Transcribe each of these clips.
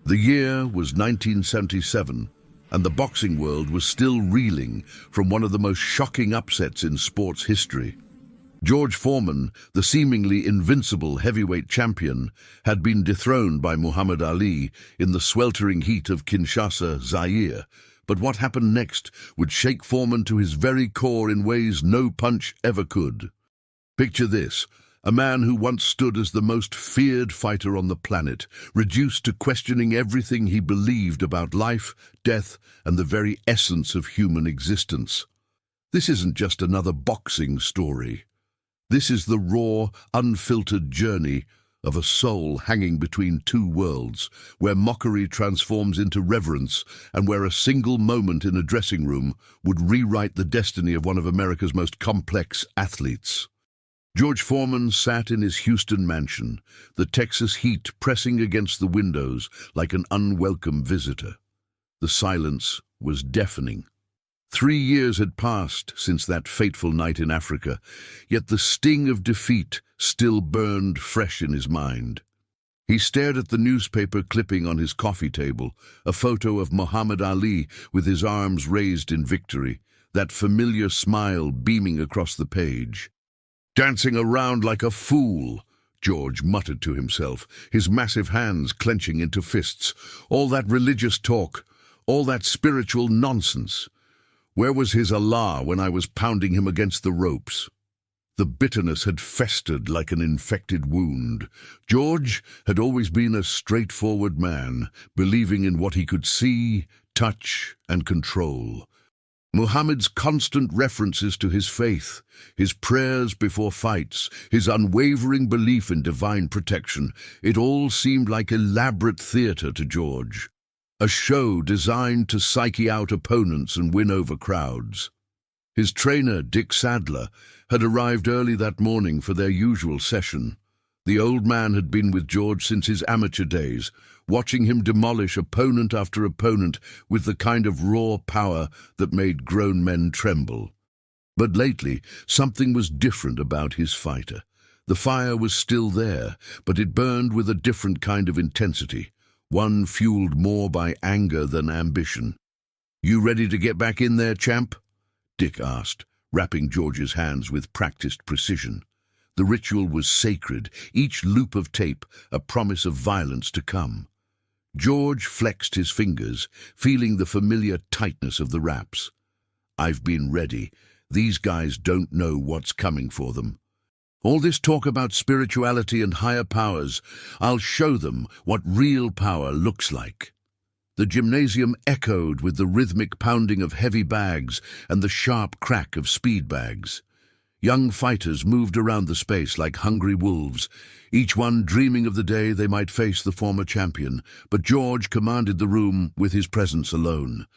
The year was 1977, and the boxing world was still reeling from one of the most shocking upsets in sports history. George Foreman, the seemingly invincible heavyweight champion, had been dethroned by Muhammad Ali in the sweltering heat of Kinshasa, Zaire. But what happened next would shake Foreman to his very core in ways no punch ever could. Picture this: a man who once stood as the most feared fighter on the planet, reduced to questioning everything he believed about life, death, and the very essence of human existence. This isn't just another boxing story. This is the raw, unfiltered journey of a soul hanging between two worlds, where mockery transforms into reverence and where a single moment in a dressing room would rewrite the destiny of one of America's most complex athletes. George Foreman sat in his Houston mansion, the Texas heat pressing against the windows like an unwelcome visitor. The silence was deafening. 3 years had passed since that fateful night in Africa, yet the sting of defeat still burned fresh in his mind. He stared at the newspaper clipping on his coffee table, a photo of Muhammad Ali with his arms raised in victory, that familiar smile beaming across the page. "Dancing around like a fool," George muttered to himself, his massive hands clenching into fists. All that religious talk, all that spiritual nonsense. Where was his Allah when I was pounding him against the ropes? The bitterness had festered like an infected wound. George had always been a straightforward man, believing in what he could see, touch, and control. Muhammad's constant references to his faith, his prayers before fights, his unwavering belief in divine protection, it all seemed like elaborate theater to George. A show designed to psyche out opponents and win over crowds. His trainer, Dick Sadler, had arrived early that morning for their usual session. The old man had been with George since his amateur days, watching him demolish opponent after opponent with the kind of raw power that made grown men tremble. But lately, something was different about his fighter. The fire was still there, but it burned with a different kind of intensity. One fueled more by anger than ambition. "You ready to get back in there, champ?" Dick asked, wrapping George's hands with practiced precision. The ritual was sacred, each loop of tape a promise of violence to come. George flexed his fingers, feeling the familiar tightness of the wraps. "I've been ready. These guys don't know what's coming for them. All this talk about spirituality and higher powers, I'll show them what real power looks like." The gymnasium echoed with the rhythmic pounding of heavy bags and the sharp crack of speed bags. Young fighters moved around the space like hungry wolves, each one dreaming of the day they might face the former champion, but George commanded the room with his presence alone.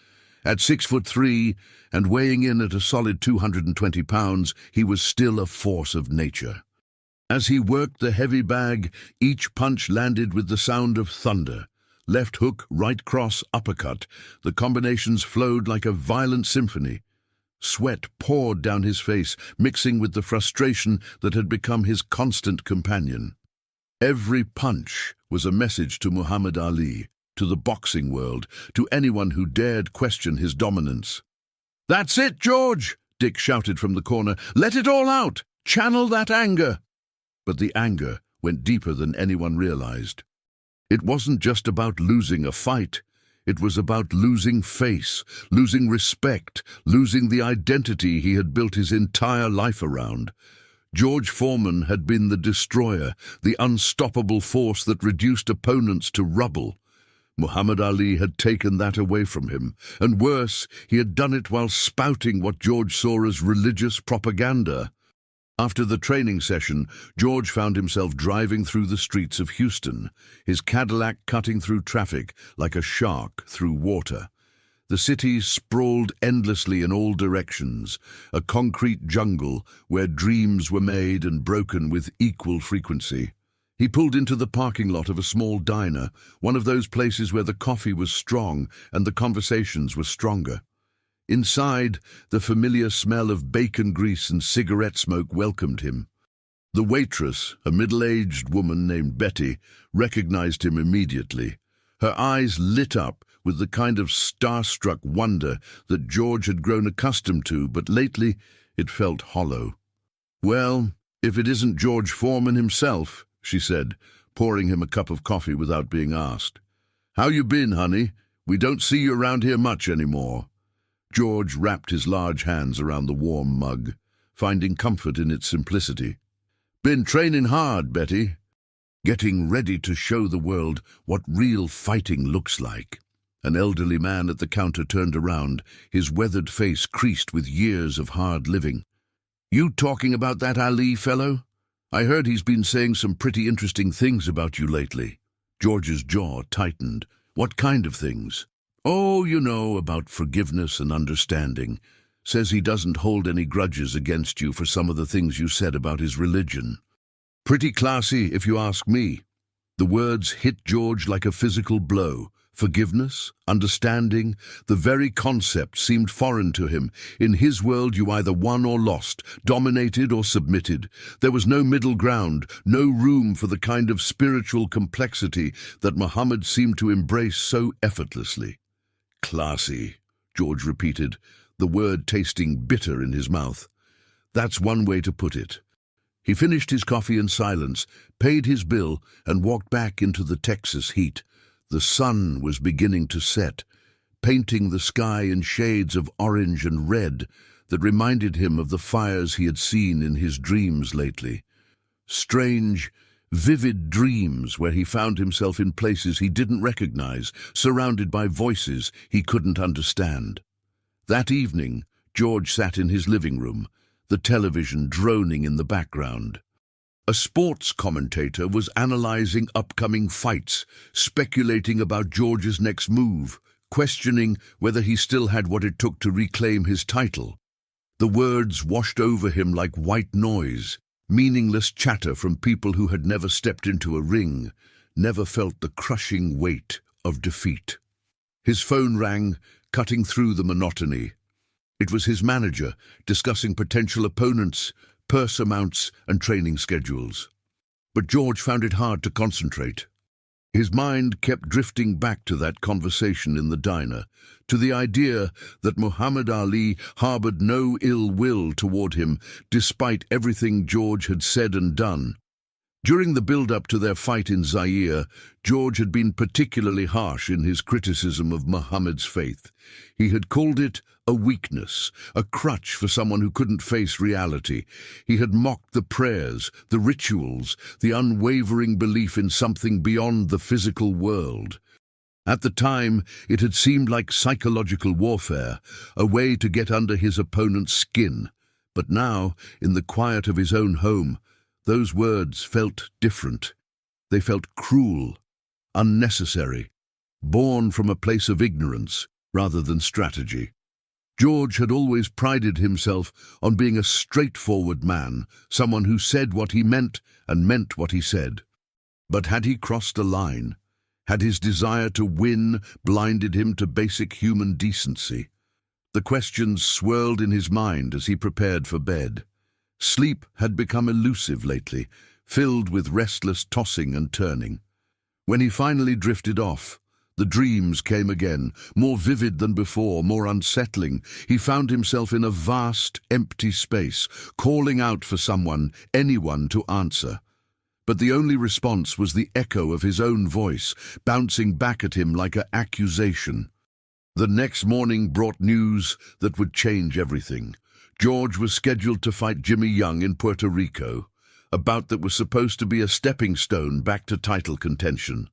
At 6'3" and weighing in at a solid 220 pounds, he was still a force of nature. As he worked the heavy bag, each punch landed with the sound of thunder. Left hook, right cross, uppercut, the combinations flowed like a violent symphony. Sweat poured down his face, mixing with the frustration that had become his constant companion. Every punch was a message to Muhammad Ali, to the boxing world, to anyone who dared question his dominance. "That's it, George!" Dick shouted from the corner. "Let it all out! Channel that anger!" But the anger went deeper than anyone realized. It wasn't just about losing a fight. It was about losing face, losing respect, losing the identity he had built his entire life around. George Foreman had been the destroyer, the unstoppable force that reduced opponents to rubble. Muhammad Ali had taken that away from him, and worse, he had done it while spouting what George saw as religious propaganda. After the training session, George found himself driving through the streets of Houston, his Cadillac cutting through traffic like a shark through water. The city sprawled endlessly in all directions, a concrete jungle where dreams were made and broken with equal frequency. He pulled into the parking lot of a small diner, one of those places where the coffee was strong and the conversations were stronger. Inside, the familiar smell of bacon grease and cigarette smoke welcomed him. The waitress, a middle-aged woman named Betty, recognized him immediately. Her eyes lit up with the kind of starstruck wonder that George had grown accustomed to, but lately it felt hollow. "Well, if it isn't George Foreman himself," she said, pouring him a cup of coffee without being asked. "How you been, honey? We don't see you around here much anymore." George wrapped his large hands around the warm mug, finding comfort in its simplicity. "Been training hard, Betty. Getting ready to show the world what real fighting looks like." An elderly man at the counter turned around, his weathered face creased with years of hard living. "You talking about that Ali fellow? I heard he's been saying some pretty interesting things about you lately." George's jaw tightened. "What kind of things?" "Oh, you know, about forgiveness and understanding. Says he doesn't hold any grudges against you for some of the things you said about his religion. Pretty classy, if you ask me." The words hit George like a physical blow. Forgiveness, understanding, the very concept seemed foreign to him. In his world, you either won or lost, dominated or submitted. There was no middle ground, no room for the kind of spiritual complexity that Muhammad seemed to embrace so effortlessly. "Classy," George repeated, the word tasting bitter in his mouth. "That's one way to put it." He finished his coffee in silence, paid his bill, and walked back into the Texas heat. The sun was beginning to set, painting the sky in shades of orange and red that reminded him of the fires he had seen in his dreams lately. Strange, vivid dreams where he found himself in places he didn't recognize, surrounded by voices he couldn't understand. That evening, George sat in his living room, the television droning in the background. A sports commentator was analyzing upcoming fights, speculating about George's next move, questioning whether he still had what it took to reclaim his title. The words washed over him like white noise, meaningless chatter from people who had never stepped into a ring, never felt the crushing weight of defeat. His phone rang, cutting through the monotony. It was his manager, discussing potential opponents, purse amounts, and training schedules. But George found it hard to concentrate. His mind kept drifting back to that conversation in the diner, to the idea that Muhammad Ali harbored no ill will toward him, despite everything George had said and done. During the build-up to their fight in Zaire, George had been particularly harsh in his criticism of Muhammad's faith. He had called it a weakness, a crutch for someone who couldn't face reality. He had mocked the prayers, the rituals, the unwavering belief in something beyond the physical world. At the time, it had seemed like psychological warfare, a way to get under his opponent's skin. But now, in the quiet of his own home, those words felt different. They felt cruel, unnecessary, born from a place of ignorance rather than strategy. George had always prided himself on being a straightforward man, someone who said what he meant and meant what he said. But had he crossed a line? Had his desire to win blinded him to basic human decency? The questions swirled in his mind as he prepared for bed. Sleep had become elusive lately, filled with restless tossing and turning. When he finally drifted off, the dreams came again, more vivid than before, more unsettling. He found himself in a vast, empty space, calling out for someone, anyone, to answer. But the only response was the echo of his own voice, bouncing back at him like an accusation. The next morning brought news that would change everything. George was scheduled to fight Jimmy Young in Puerto Rico, a bout that was supposed to be a stepping stone back to title contention.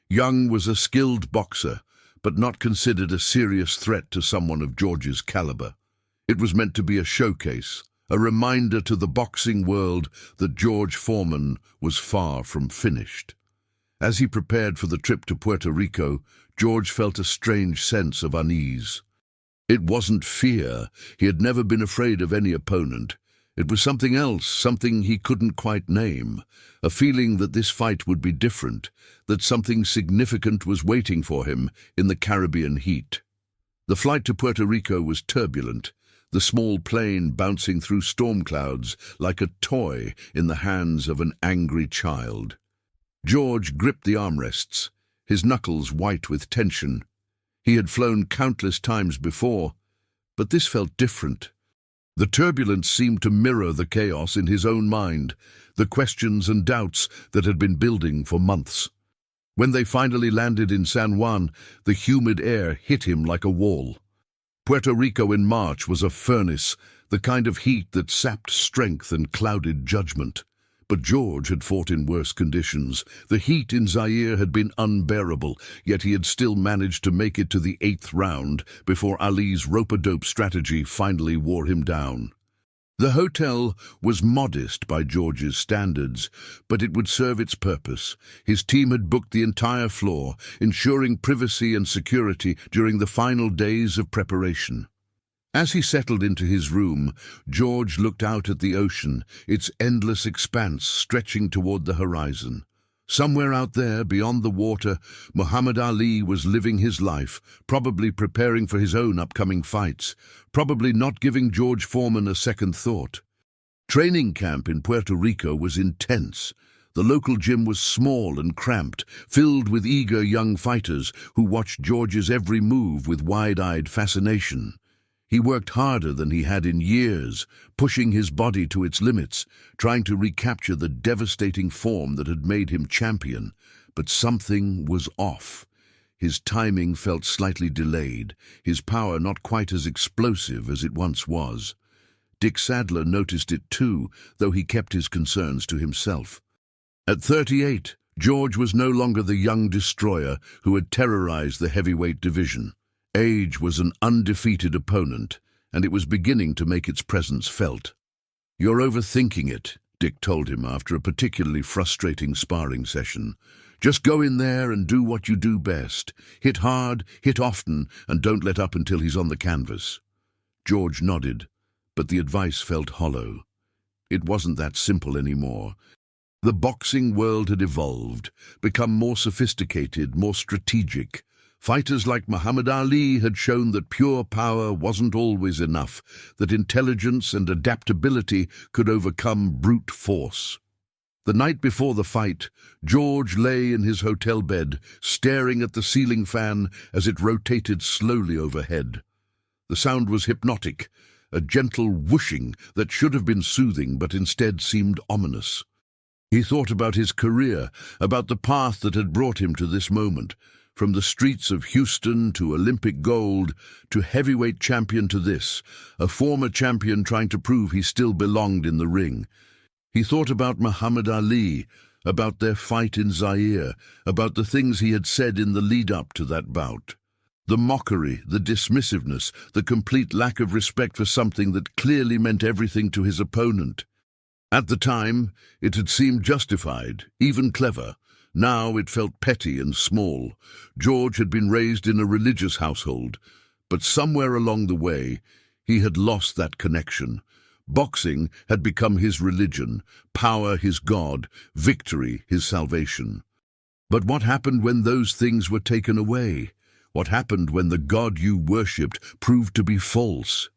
Young was a skilled boxer, but not considered a serious threat to someone of George's caliber. It was meant to be a showcase, a reminder to the boxing world that George Foreman was far from finished. As he prepared for the trip to Puerto Rico, George felt a strange sense of unease. It wasn't fear. He had never been afraid of any opponent. It was something else, something he couldn't quite name, a feeling that this fight would be different, that something significant was waiting for him in the Caribbean heat. The flight to Puerto Rico was turbulent, the small plane bouncing through storm clouds like a toy in the hands of an angry child. George gripped the armrests, his knuckles white with tension. He had flown countless times before, but this felt different. The turbulence seemed to mirror the chaos in his own mind, the questions and doubts that had been building for months. When they finally landed in San Juan, the humid air hit him like a wall. Puerto Rico in March was a furnace, the kind of heat that sapped strength and clouded judgment. But George had fought in worse conditions. The heat in Zaire had been unbearable, yet he had still managed to make it to the 8th round before Ali's rope-a-dope strategy finally wore him down. The hotel was modest by George's standards, but it would serve its purpose. His team had booked the entire floor, ensuring privacy and security during the final days of preparation. As he settled into his room, George looked out at the ocean, its endless expanse stretching toward the horizon. Somewhere out there, beyond the water, Muhammad Ali was living his life, probably preparing for his own upcoming fights, probably not giving George Foreman a second thought. Training camp in Puerto Rico was intense. The local gym was small and cramped, filled with eager young fighters who watched George's every move with wide-eyed fascination. He worked harder than he had in years, pushing his body to its limits, trying to recapture the devastating form that had made him champion. But something was off. His timing felt slightly delayed, his power not quite as explosive as it once was. Dick Sadler noticed it too, though he kept his concerns to himself. At 38, George was no longer the young destroyer who had terrorized the heavyweight division. Age was an undefeated opponent, and it was beginning to make its presence felt. "You're overthinking it," Dick told him after a particularly frustrating sparring session. "Just go in there and do what you do best. Hit hard, hit often, and don't let up until he's on the canvas." George nodded, but the advice felt hollow. It wasn't that simple anymore. The boxing world had evolved, become more sophisticated, more strategic. Fighters like Muhammad Ali had shown that pure power wasn't always enough, that intelligence and adaptability could overcome brute force. The night before the fight, George lay in his hotel bed, staring at the ceiling fan as it rotated slowly overhead. The sound was hypnotic, a gentle whooshing that should have been soothing but instead seemed ominous. He thought about his career, about the path that had brought him to this moment. From the streets of Houston to Olympic gold, to heavyweight champion to this, a former champion trying to prove he still belonged in the ring. He thought about Muhammad Ali, about their fight in Zaire, about the things he had said in the lead-up to that bout. The mockery, the dismissiveness, the complete lack of respect for something that clearly meant everything to his opponent. At the time, it had seemed justified, even clever. Now it felt petty and small. George had been raised in a religious household, but somewhere along the way, he had lost that connection. Boxing had become his religion, power his God, victory his salvation. But what happened when those things were taken away? What happened when the God you worshipped proved to be false?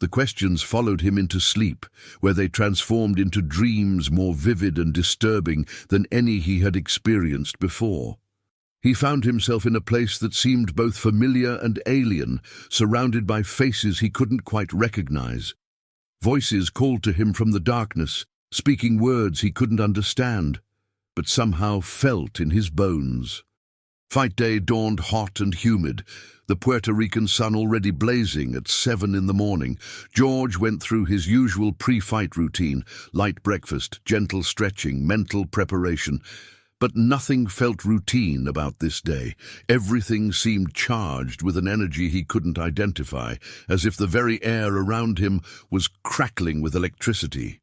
The questions followed him into sleep, where they transformed into dreams more vivid and disturbing than any he had experienced before. He found himself in a place that seemed both familiar and alien, surrounded by faces he couldn't quite recognize. Voices called to him from the darkness, speaking words he couldn't understand, but somehow felt in his bones. Fight day dawned hot and humid, the Puerto Rican sun already blazing at 7 in the morning. George went through his usual pre-fight routine, light breakfast, gentle stretching, mental preparation. But nothing felt routine about this day. Everything seemed charged with an energy he couldn't identify, as if the very air around him was crackling with electricity.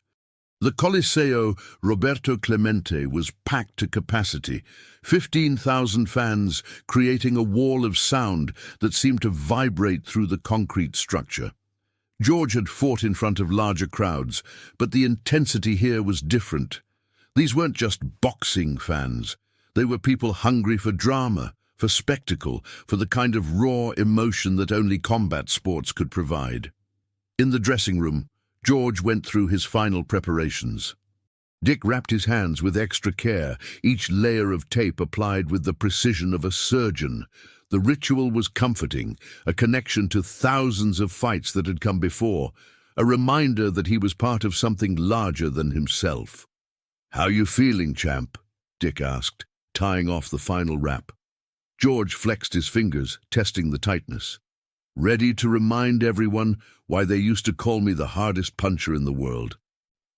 The Coliseo Roberto Clemente was packed to capacity, 15,000 fans creating a wall of sound that seemed to vibrate through the concrete structure. George had fought in front of larger crowds, but the intensity here was different. These weren't just boxing fans. They were people hungry for drama, for spectacle, for the kind of raw emotion that only combat sports could provide. In the dressing room, George went through his final preparations. Dick wrapped his hands with extra care, each layer of tape applied with the precision of a surgeon. The ritual was comforting, a connection to thousands of fights that had come before, a reminder that he was part of something larger than himself. "How you feeling, champ?" Dick asked, tying off the final wrap. George flexed his fingers, testing the tightness. "Ready to remind everyone why they used to call me the hardest puncher in the world."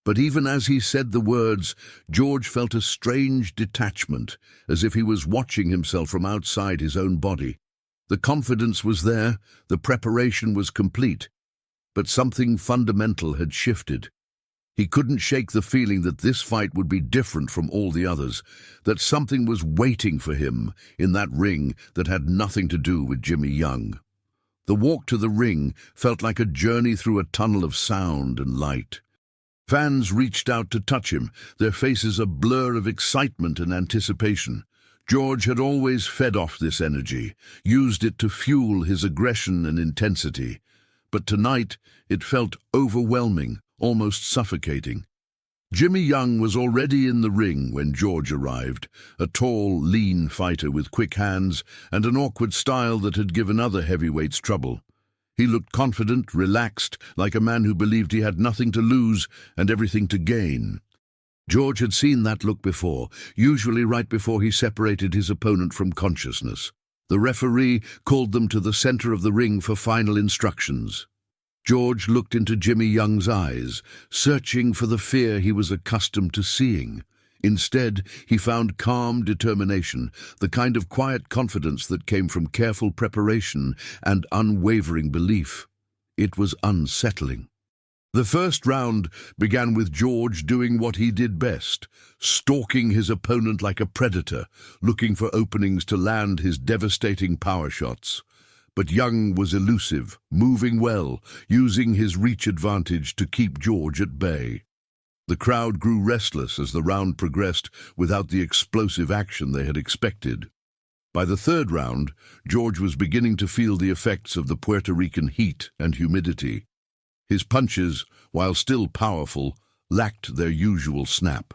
But even as he said the words, George felt a strange detachment, as if he was watching himself from outside his own body. The confidence was there, the preparation was complete, but something fundamental had shifted. He couldn't shake the feeling that this fight would be different from all the others, that something was waiting for him in that ring that had nothing to do with Jimmy Young. The walk to the ring felt like a journey through a tunnel of sound and light. Fans reached out to touch him, their faces a blur of excitement and anticipation. George had always fed off this energy, used it to fuel his aggression and intensity. But tonight it felt overwhelming, almost suffocating. Jimmy Young was already in the ring when George arrived, a tall, lean fighter with quick hands and an awkward style that had given other heavyweights trouble. He looked confident, relaxed, like a man who believed he had nothing to lose and everything to gain. George had seen that look before, usually right before he separated his opponent from consciousness. The referee called them to the center of the ring for final instructions. George looked into Jimmy Young's eyes, searching for the fear he was accustomed to seeing. Instead, he found calm determination, the kind of quiet confidence that came from careful preparation and unwavering belief. It was unsettling. The first round began with George doing what he did best, stalking his opponent like a predator, looking for openings to land his devastating power shots. But Young was elusive, moving well, using his reach advantage to keep George at bay. The crowd grew restless as the round progressed without the explosive action they had expected. By the third round, George was beginning to feel the effects of the Puerto Rican heat and humidity. His punches, while still powerful, lacked their usual snap.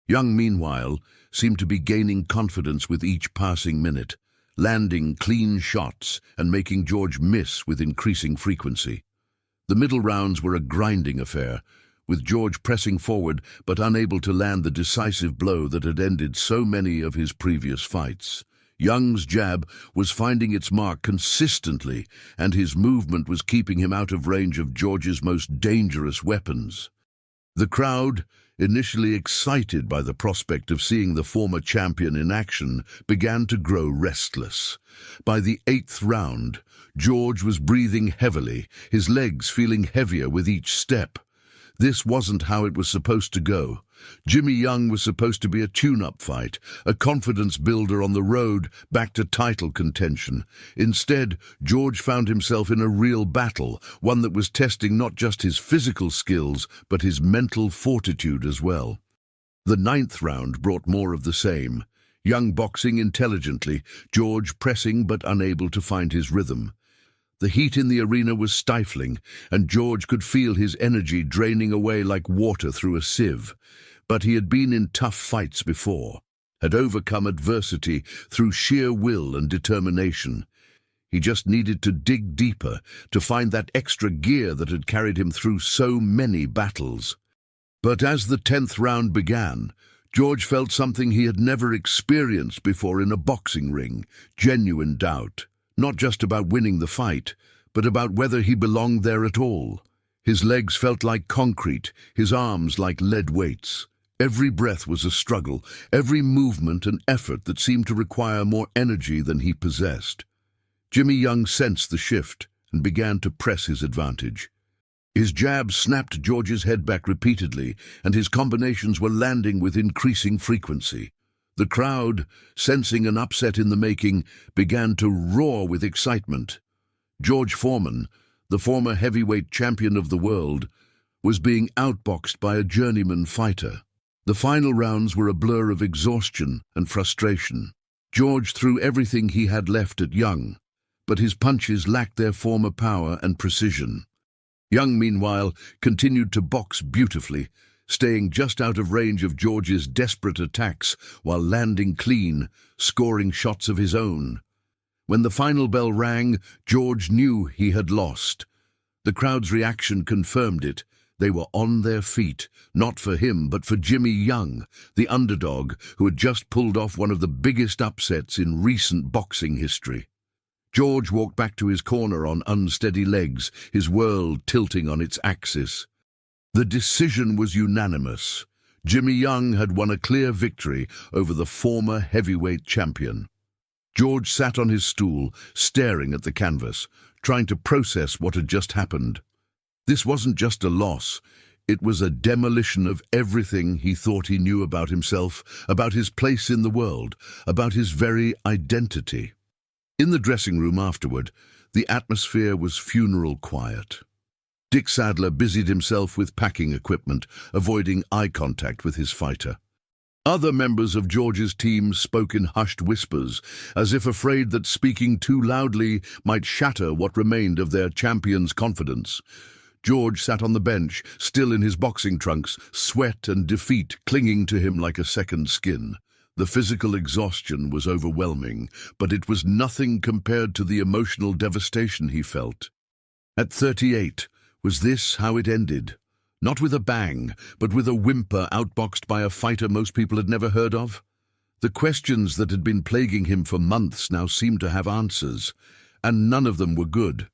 Young, meanwhile, seemed to be gaining confidence with each passing minute, landing clean shots and making George miss with increasing frequency. The middle rounds were a grinding affair, with George pressing forward but unable to land the decisive blow that had ended so many of his previous fights. Young's jab was finding its mark consistently, and his movement was keeping him out of range of George's most dangerous weapons. The crowd, initially excited by the prospect of seeing the former champion in action, began to grow restless. By the 8th round, George was breathing heavily, his legs feeling heavier with each step. This wasn't how it was supposed to go. Jimmy Young was supposed to be a tune-up fight, a confidence builder on the road back to title contention. Instead, George found himself in a real battle, one that was testing not just his physical skills, but his mental fortitude as well. The 9th round brought more of the same. Young boxing intelligently, George pressing but unable to find his rhythm. The heat in the arena was stifling, and George could feel his energy draining away like water through a sieve. But he had been in tough fights before, had overcome adversity through sheer will and determination. He just needed to dig deeper, to find that extra gear that had carried him through so many battles. But as the 10th round began, George felt something he had never experienced before in a boxing ring, genuine doubt. Not just about winning the fight, but about whether he belonged there at all. His legs felt like concrete, his arms like lead weights. Every breath was a struggle, every movement an effort that seemed to require more energy than he possessed. Jimmy Young sensed the shift and began to press his advantage. His jab snapped George's head back repeatedly, and his combinations were landing with increasing frequency. The crowd, sensing an upset in the making, began to roar with excitement. George Foreman, the former heavyweight champion of the world, was being outboxed by a journeyman fighter. The final rounds were a blur of exhaustion and frustration. George threw everything he had left at Young, but his punches lacked their former power and precision. Young, meanwhile, continued to box beautifully, staying just out of range of George's desperate attacks while landing clean, scoring shots of his own. When the final bell rang, George knew he had lost. The crowd's reaction confirmed it. They were on their feet, not for him, but for Jimmy Young, the underdog who had just pulled off one of the biggest upsets in recent boxing history. George walked back to his corner on unsteady legs, his world tilting on its axis. The decision was unanimous. Jimmy Young had won a clear victory over the former heavyweight champion. George sat on his stool, staring at the canvas, trying to process what had just happened. This wasn't just a loss. It was a demolition of everything he thought he knew about himself, about his place in the world, about his very identity. In the dressing room afterward, the atmosphere was funeral quiet. Dick Sadler busied himself with packing equipment, avoiding eye contact with his fighter. Other members of George's team spoke in hushed whispers, as if afraid that speaking too loudly might shatter what remained of their champion's confidence. George sat on the bench, still in his boxing trunks, sweat and defeat clinging to him like a second skin. The physical exhaustion was overwhelming, but it was nothing compared to the emotional devastation he felt. At 38, was this how it ended? Not with a bang, but with a whimper outboxed by a fighter most people had never heard of? The questions that had been plaguing him for months now seemed to have answers, and none of them were good.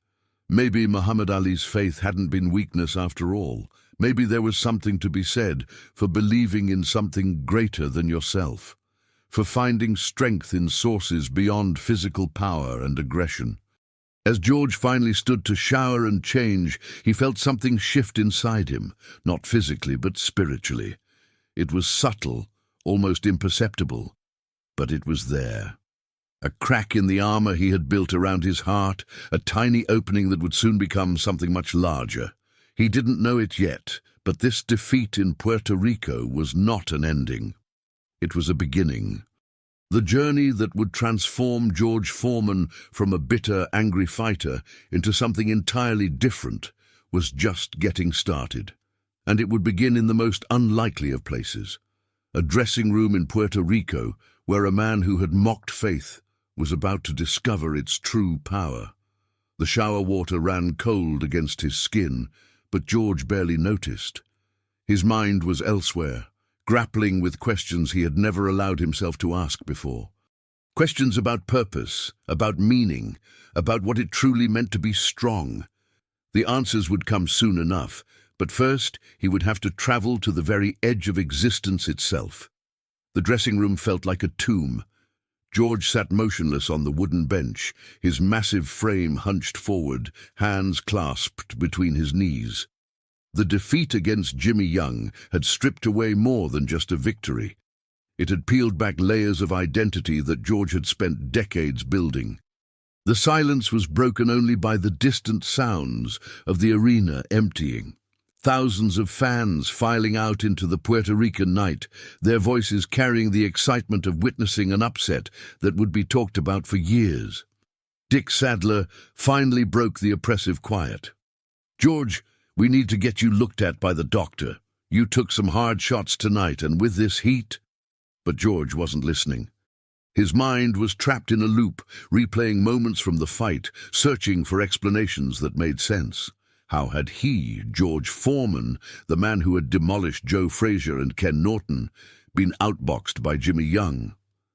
Maybe Muhammad Ali's faith hadn't been weakness after all. Maybe there was something to be said for believing in something greater than yourself, for finding strength in sources beyond physical power and aggression. As George finally stood to shower and change, he felt something shift inside him, not physically but spiritually. It was subtle, almost imperceptible, but it was there. A crack in the armor he had built around his heart, a tiny opening that would soon become something much larger. He didn't know it yet, but this defeat in Puerto Rico was not an ending. It was a beginning. The journey that would transform George Foreman from a bitter, angry fighter into something entirely different was just getting started. And it would begin in the most unlikely of places. A dressing room in Puerto Rico, where a man who had mocked faith was about to discover its true power. The shower water ran cold against his skin, but George barely noticed. His mind was elsewhere, grappling with questions he had never allowed himself to ask before. Questions about purpose, about meaning, about what it truly meant to be strong. The answers would come soon enough, but first he would have to travel to the very edge of existence itself. The dressing room felt like a tomb. George sat motionless on the wooden bench, his massive frame hunched forward, hands clasped between his knees. The defeat against Jimmy Young had stripped away more than just a victory. It had peeled back layers of identity that George had spent decades building. The silence was broken only by the distant sounds of the arena emptying. Thousands of fans filing out into the Puerto Rican night, their voices carrying the excitement of witnessing an upset that would be talked about for years. Dick Sadler finally broke the oppressive quiet. "George, we need to get you looked at by the doctor. You took some hard shots tonight, and with this heat—" But George wasn't listening. His mind was trapped in a loop, replaying moments from the fight, searching for explanations that made sense. How had he, George Foreman, the man who had demolished Joe Frazier and Ken Norton, been outboxed by Jimmy Young?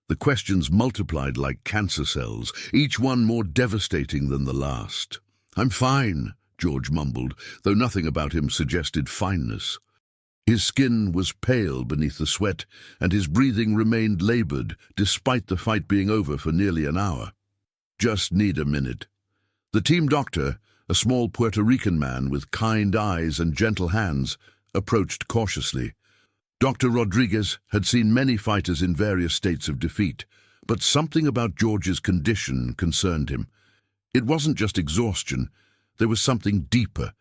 The questions multiplied like cancer cells, each one more devastating than the last. "I'm fine," George mumbled, though nothing about him suggested fineness. His skin was pale beneath the sweat, and his breathing remained labored, despite the fight being over for nearly an hour. "Just need a minute." The team doctor, a small Puerto Rican man with kind eyes and gentle hands, approached cautiously. Dr. Rodriguez had seen many fighters in various states of defeat, but something about George's condition concerned him. It wasn't just exhaustion. There was something deeper,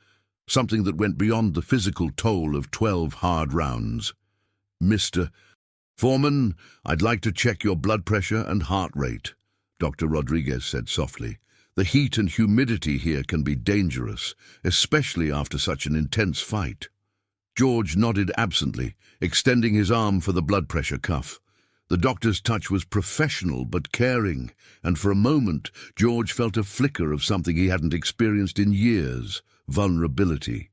something that went beyond the physical toll of 12 hard rounds. "Mr. Foreman, I'd like to check your blood pressure and heart rate," Dr. Rodriguez said softly. "The heat and humidity here can be dangerous, especially after such an intense fight." George nodded absently, extending his arm for the blood pressure cuff. The doctor's touch was professional but caring, and for a moment George felt a flicker of something he hadn't experienced in years: vulnerability.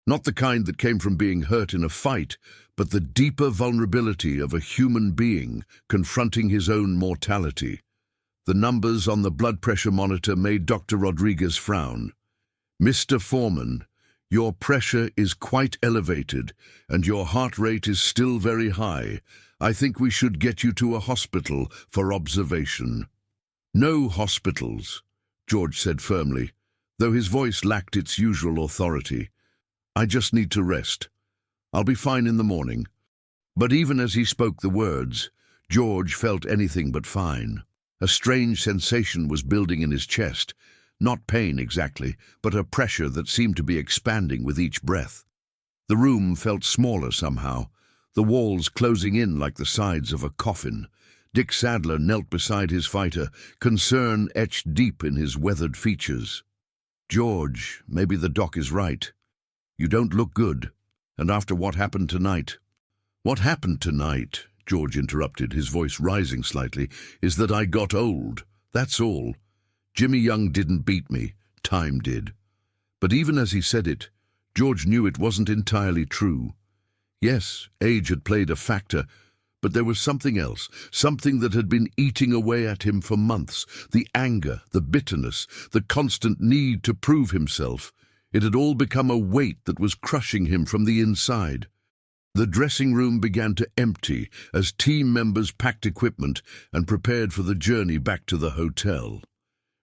Not the kind that came from being hurt in a fight, but the deeper vulnerability of a human being confronting his own mortality. The numbers on the blood pressure monitor made Dr. Rodriguez frown. "Mr. Foreman, your pressure is quite elevated, and your heart rate is still very high. I think we should get you to a hospital for observation." "No hospitals," George said firmly, though his voice lacked its usual authority. "I just need to rest. I'll be fine in the morning." But even as he spoke the words, George felt anything but fine. A strange sensation was building in his chest. Not pain exactly, but a pressure that seemed to be expanding with each breath. The room felt smaller somehow, the walls closing in like the sides of a coffin. Dick Sadler knelt beside his fighter, concern etched deep in his weathered features. "George, maybe the doc is right. You don't look good, and after what happened tonight—" "What happened tonight," George interrupted, his voice rising slightly, "is that I got old, that's all. Jimmy Young didn't beat me, time did." But even as he said it, George knew it wasn't entirely true. Yes, age had played a factor, but there was something else, something that had been eating away at him for months. The anger, the bitterness, the constant need to prove himself. It had all become a weight that was crushing him from the inside. The dressing room began to empty as team members packed equipment and prepared for the journey back to the hotel.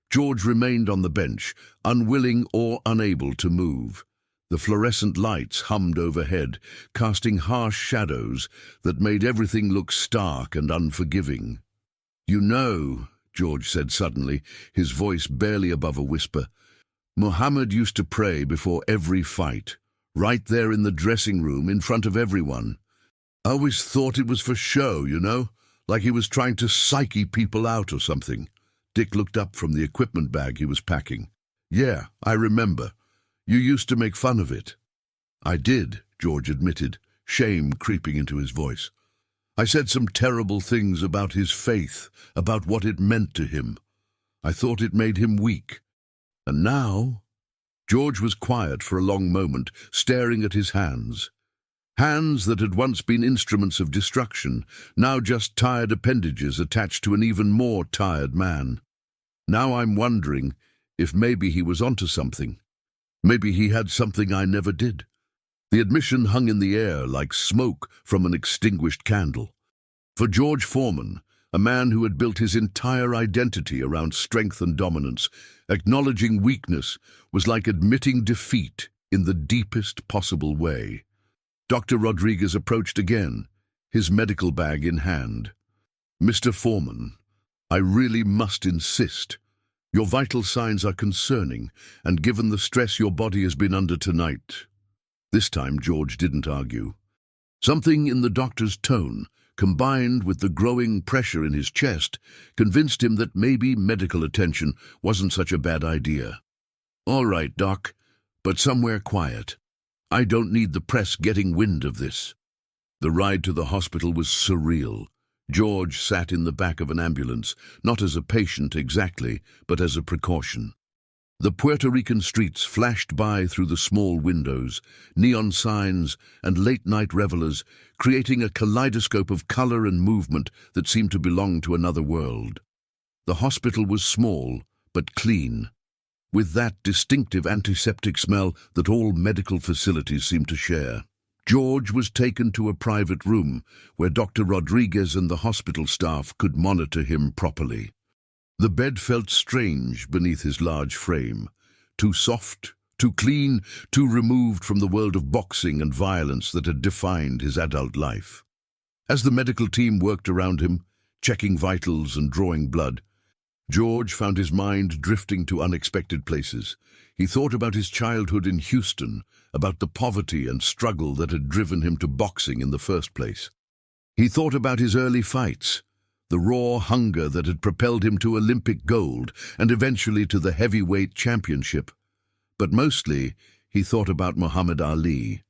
George remained on the bench, unwilling or unable to move. The fluorescent lights hummed overhead, casting harsh shadows that made everything look stark and unforgiving. "You know," George said suddenly, his voice barely above a whisper, "Muhammad used to pray before every fight, right there in the dressing room in front of everyone. I always thought it was for show, you know, like he was trying to psyche people out or something." Dick looked up from the equipment bag he was packing. "Yeah, I remember. You used to make fun of it." "I did," George admitted, shame creeping into his voice. "I said some terrible things about his faith, about what it meant to him. I thought it made him weak. And now—" George was quiet for a long moment, staring at his hands. Hands that had once been instruments of destruction, now just tired appendages attached to an even more tired man. "Now I'm wondering if maybe he was onto something. Maybe he had something I never did." The admission hung in the air like smoke from an extinguished candle. For George Foreman, a man who had built his entire identity around strength and dominance, acknowledging weakness was like admitting defeat in the deepest possible way. Dr. Rodriguez approached again, his medical bag in hand. "Mr. Foreman, I really must insist. Your vital signs are concerning, and given the stress your body has been under tonight—" This time George didn't argue. Something in the doctor's tone, combined with the growing pressure in his chest, convinced him that maybe medical attention wasn't such a bad idea. "All right, Doc, but somewhere quiet. I don't need the press getting wind of this." The ride to the hospital was surreal. George sat in the back of an ambulance, not as a patient exactly, but as a precaution. The Puerto Rican streets flashed by through the small windows, neon signs and late-night revelers, creating a kaleidoscope of color and movement that seemed to belong to another world. The hospital was small, but clean, with that distinctive antiseptic smell that all medical facilities seem to share. George was taken to a private room where Dr. Rodriguez and the hospital staff could monitor him properly. The bed felt strange beneath his large frame, too soft, too clean, too removed from the world of boxing and violence that had defined his adult life. As the medical team worked around him, checking vitals and drawing blood, George found his mind drifting to unexpected places. He thought about his childhood in Houston, about the poverty and struggle that had driven him to boxing in the first place. He thought about his early fights, the raw hunger that had propelled him to Olympic gold and eventually to the heavyweight championship. But mostly, he thought about Muhammad Ali.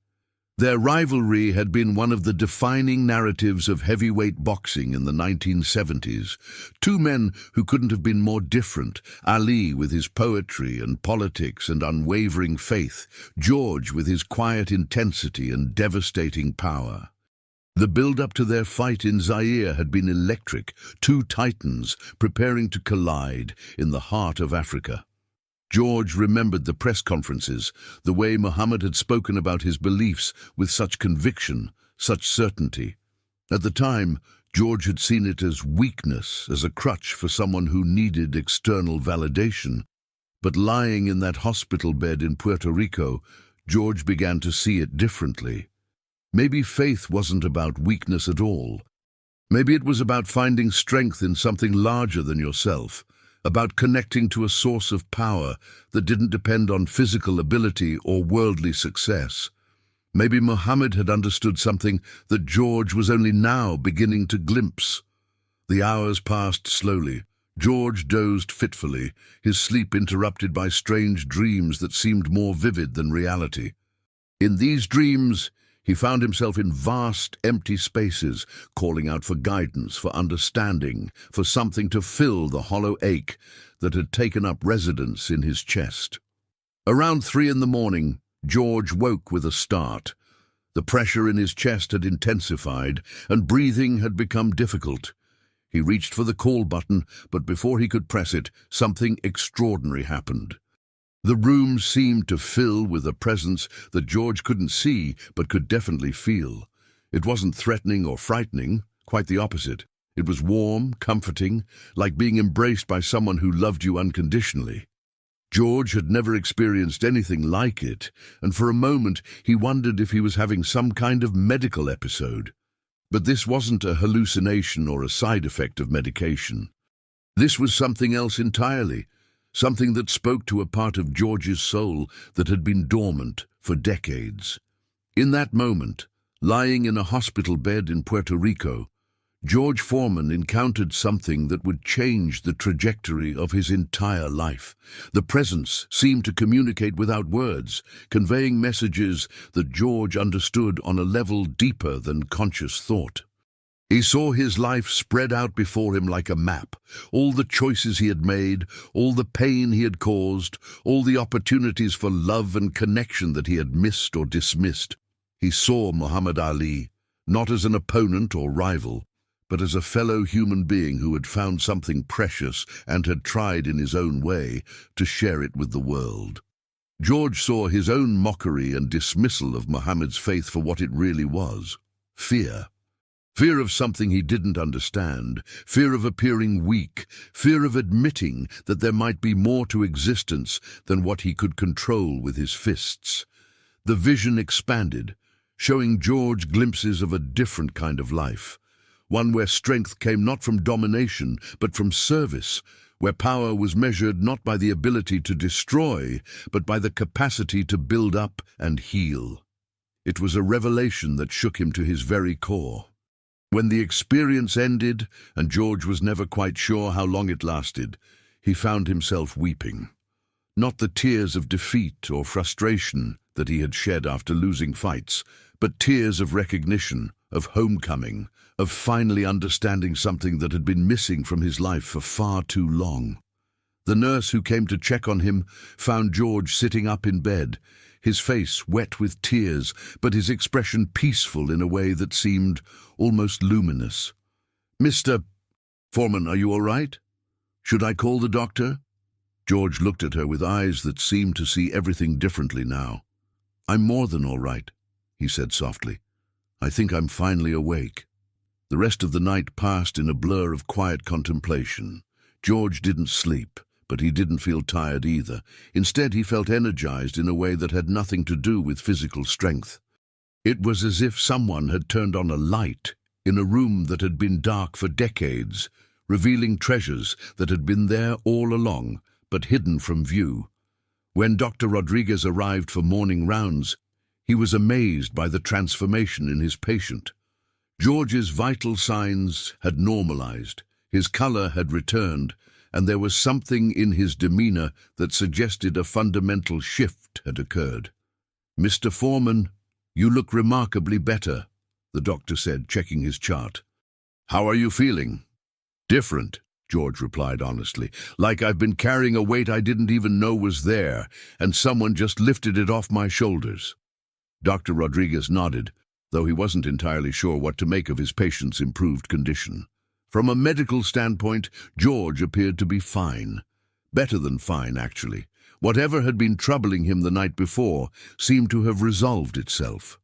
Their rivalry had been one of the defining narratives of heavyweight boxing in the 1970s. Two men who couldn't have been more different, Ali with his poetry and politics and unwavering faith, George with his quiet intensity and devastating power. The build-up to their fight in Zaire had been electric, two titans preparing to collide in the heart of Africa. George remembered the press conferences, the way Muhammad had spoken about his beliefs with such conviction, such certainty. At the time, George had seen it as weakness, as a crutch for someone who needed external validation. But lying in that hospital bed in Puerto Rico, George began to see it differently. Maybe faith wasn't about weakness at all. Maybe it was about finding strength in something larger than yourself, about connecting to a source of power that didn't depend on physical ability or worldly success. Maybe Muhammad had understood something that George was only now beginning to glimpse. The hours passed slowly. George dozed fitfully, his sleep interrupted by strange dreams that seemed more vivid than reality. In these dreams, he found himself in vast, empty spaces, calling out for guidance, for understanding, for something to fill the hollow ache that had taken up residence in his chest. Around 3 a.m, George woke with a start. The pressure in his chest had intensified, and breathing had become difficult. He reached for the call button, but before he could press it, something extraordinary happened. The room seemed to fill with a presence that George couldn't see but could definitely feel. It wasn't threatening or frightening, quite the opposite. It was warm, comforting, like being embraced by someone who loved you unconditionally. George had never experienced anything like it, and for a moment he wondered if he was having some kind of medical episode. But this wasn't a hallucination or a side effect of medication. This was something else entirely. Something that spoke to a part of George's soul that had been dormant for decades. In that moment, lying in a hospital bed in Puerto Rico, George Foreman encountered something that would change the trajectory of his entire life. The presence seemed to communicate without words, conveying messages that George understood on a level deeper than conscious thought. He saw his life spread out before him like a map, all the choices he had made, all the pain he had caused, all the opportunities for love and connection that he had missed or dismissed. He saw Muhammad Ali, not as an opponent or rival, but as a fellow human being who had found something precious and had tried in his own way to share it with the world. George saw his own mockery and dismissal of Muhammad's faith for what it really was: fear. Fear of something he didn't understand, fear of appearing weak, fear of admitting that there might be more to existence than what he could control with his fists. The vision expanded, showing George glimpses of a different kind of life, one where strength came not from domination but from service, where power was measured not by the ability to destroy but by the capacity to build up and heal. It was a revelation that shook him to his very core. When the experience ended, and George was never quite sure how long it lasted, he found himself weeping. Not the tears of defeat or frustration that he had shed after losing fights, but tears of recognition, of homecoming, of finally understanding something that had been missing from his life for far too long. The nurse who came to check on him found George sitting up in bed, his face wet with tears, but his expression peaceful in a way that seemed almost luminous. "Mr. Foreman, are you all right? Should I call the doctor?" George looked at her with eyes that seemed to see everything differently now. "I'm more than all right," he said softly. "I think I'm finally awake." The rest of the night passed in a blur of quiet contemplation. George didn't sleep, but he didn't feel tired either. Instead, he felt energized in a way that had nothing to do with physical strength. It was as if someone had turned on a light in a room that had been dark for decades, revealing treasures that had been there all along, but hidden from view. When Dr. Rodriguez arrived for morning rounds, he was amazed by the transformation in his patient. George's vital signs had normalized, his color had returned, and there was something in his demeanor that suggested a fundamental shift had occurred. "Mr. Foreman," "You look remarkably better," the doctor said, checking his chart. "How are you feeling?" "Different," George replied honestly. "Like I've been carrying a weight I didn't even know was there, and someone just lifted it off my shoulders." Dr. Rodriguez nodded, though he wasn't entirely sure what to make of his patient's improved condition. From a medical standpoint, George appeared to be fine. Better than fine, actually. Whatever had been troubling him the night before seemed to have resolved itself.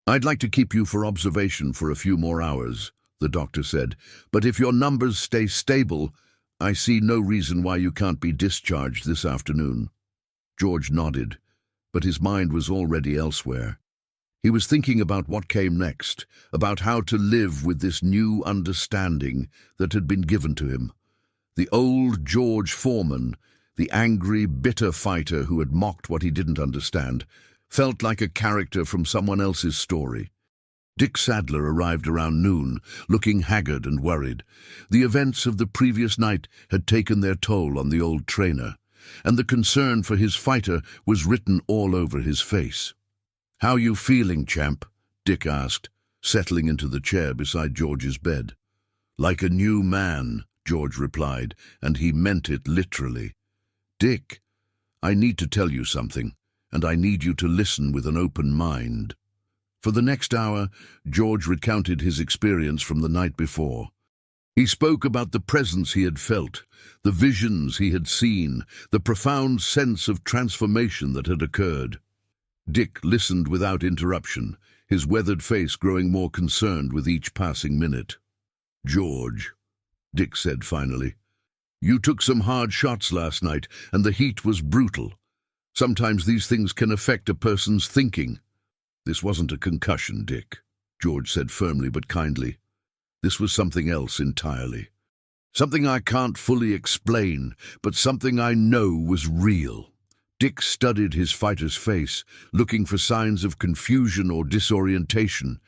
"I'd like to keep you for observation for a few more hours," the doctor said, "but if your numbers stay stable, I see no reason why you can't be discharged this afternoon." George nodded, but his mind was already elsewhere. He was thinking about what came next, about how to live with this new understanding that had been given to him. The old George Foreman, the angry, bitter fighter who had mocked what he didn't understand, felt like a character from someone else's story. Dick Sadler arrived around noon, looking haggard and worried. The events of the previous night had taken their toll on the old trainer, and the concern for his fighter was written all over his face. "How you feeling, champ?" Dick asked, settling into the chair beside George's bed. "Like a new man," George replied, and he meant it literally. "Dick, I need to tell you something, and I need you to listen with an open mind." For the next hour, George recounted his experience from the night before. He spoke about the presence he had felt, the visions he had seen, the profound sense of transformation that had occurred. Dick listened without interruption, his weathered face growing more concerned with each passing minute. "George," Dick said finally, "you took some hard shots last night, and the heat was brutal. Sometimes these things can affect a person's thinking." "This wasn't a concussion, Dick," George said firmly but kindly. "This was something else entirely. Something I can't fully explain, but something I know was real." Dick studied his fighter's face, looking for signs of confusion or disorientation.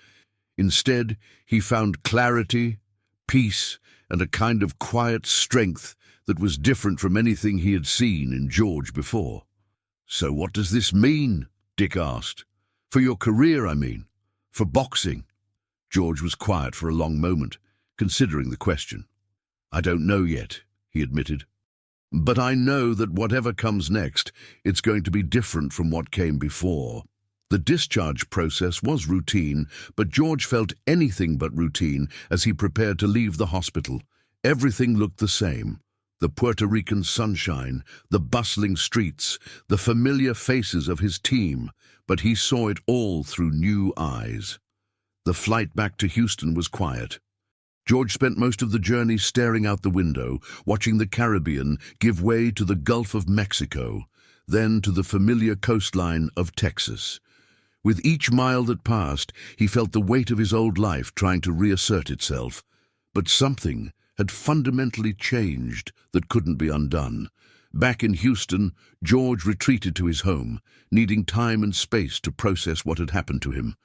Instead, he found clarity, peace, and a kind of quiet strength that was different from anything he had seen in George before. "So what does this mean?" Dick asked. "For your career, I mean. For boxing." George was quiet for a long moment, considering the question. "I don't know yet," he admitted. "But I know that whatever comes next, it's going to be different from what came before." The discharge process was routine, but George felt anything but routine as he prepared to leave the hospital. Everything looked the same. The Puerto Rican sunshine, the bustling streets, the familiar faces of his team, but he saw it all through new eyes. The flight back to Houston was quiet. George spent most of the journey staring out the window, watching the Caribbean give way to the Gulf of Mexico, then to the familiar coastline of Texas. With each mile that passed, he felt the weight of his old life trying to reassert itself. But something had fundamentally changed that couldn't be undone. Back in Houston, George retreated to his home, needing time and space to process what had happened to him.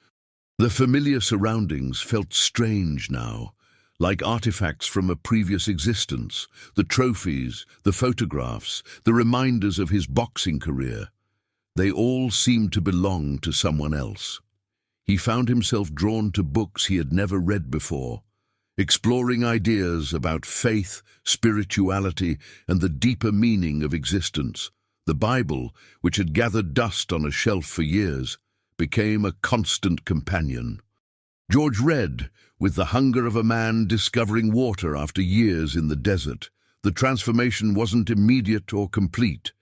The familiar surroundings felt strange now, like artifacts from a previous existence, the trophies, the photographs, the reminders of his boxing career. They all seemed to belong to someone else. He found himself drawn to books he had never read before, exploring ideas about faith, spirituality, and the deeper meaning of existence. The Bible, which had gathered dust on a shelf for years, became a constant companion. George read, with the hunger of a man discovering water after years in the desert. The transformation wasn't immediate or complete.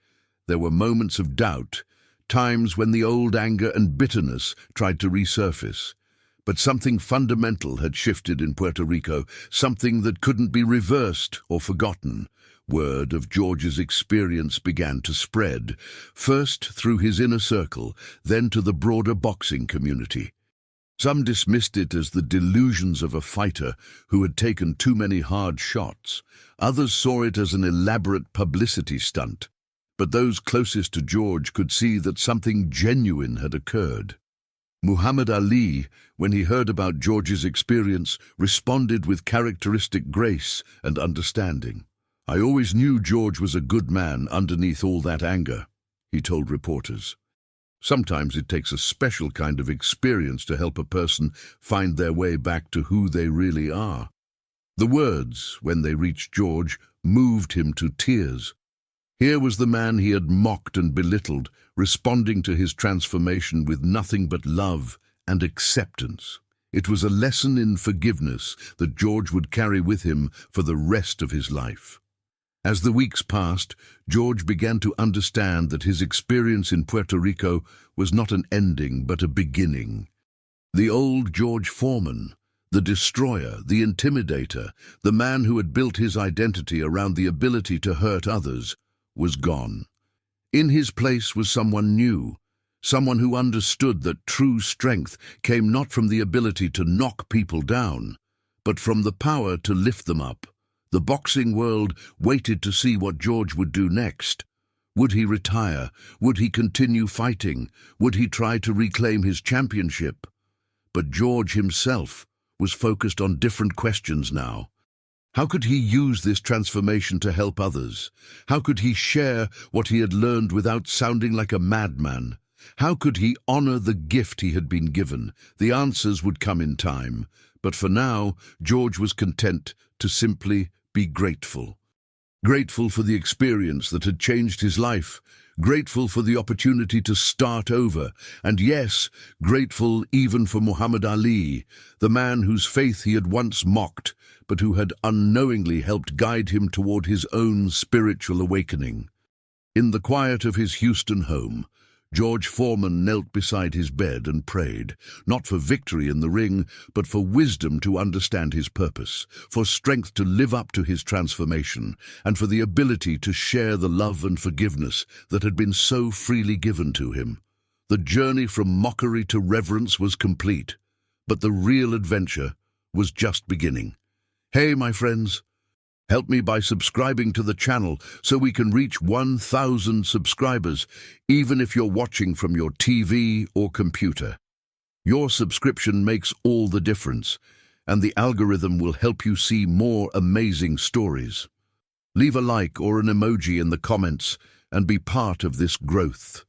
There were moments of doubt, times when the old anger and bitterness tried to resurface. But something fundamental had shifted in Puerto Rico, something that couldn't be reversed or forgotten. Word of George's experience began to spread, first through his inner circle, then to the broader boxing community. Some dismissed it as the delusions of a fighter who had taken too many hard shots. Others saw it as an elaborate publicity stunt. But those closest to George could see that something genuine had occurred. Muhammad Ali, when he heard about George's experience, responded with characteristic grace and understanding. "I always knew George was a good man underneath all that anger," he told reporters. Sometimes it takes a special kind of experience to help a person find their way back to who they really are. The words, when they reached George, moved him to tears. Here was the man he had mocked and belittled, responding to his transformation with nothing but love and acceptance. It was a lesson in forgiveness that George would carry with him for the rest of his life. As the weeks passed, George began to understand that his experience in Puerto Rico was not an ending but a beginning. The old George Foreman, the destroyer, the intimidator, the man who had built his identity around the ability to hurt others, was gone. In his place was someone new, someone who understood that true strength came not from the ability to knock people down, but from the power to lift them up. The boxing world waited to see what George would do next. Would he retire? Would he continue fighting? Would he try to reclaim his championship? But George himself was focused on different questions now. How could he use this transformation to help others? How could he share what he had learned without sounding like a madman? How could he honor the gift he had been given? The answers would come in time, but for now, George was content to simply be grateful. Grateful for the experience that had changed his life, grateful for the opportunity to start over, and yes, grateful even for Muhammad Ali, the man whose faith he had once mocked, but who had unknowingly helped guide him toward his own spiritual awakening. In the quiet of his Houston home, George Foreman knelt beside his bed and prayed, not for victory in the ring, but for wisdom to understand his purpose, for strength to live up to his transformation, and for the ability to share the love and forgiveness that had been so freely given to him. The journey from mockery to reverence was complete, but the real adventure was just beginning. Hey, my friends! Help me by subscribing to the channel so we can reach 1,000 subscribers, even if you're watching from your TV or computer. Your subscription makes all the difference, and the algorithm will help you see more amazing stories. Leave a like or an emoji in the comments and be part of this growth.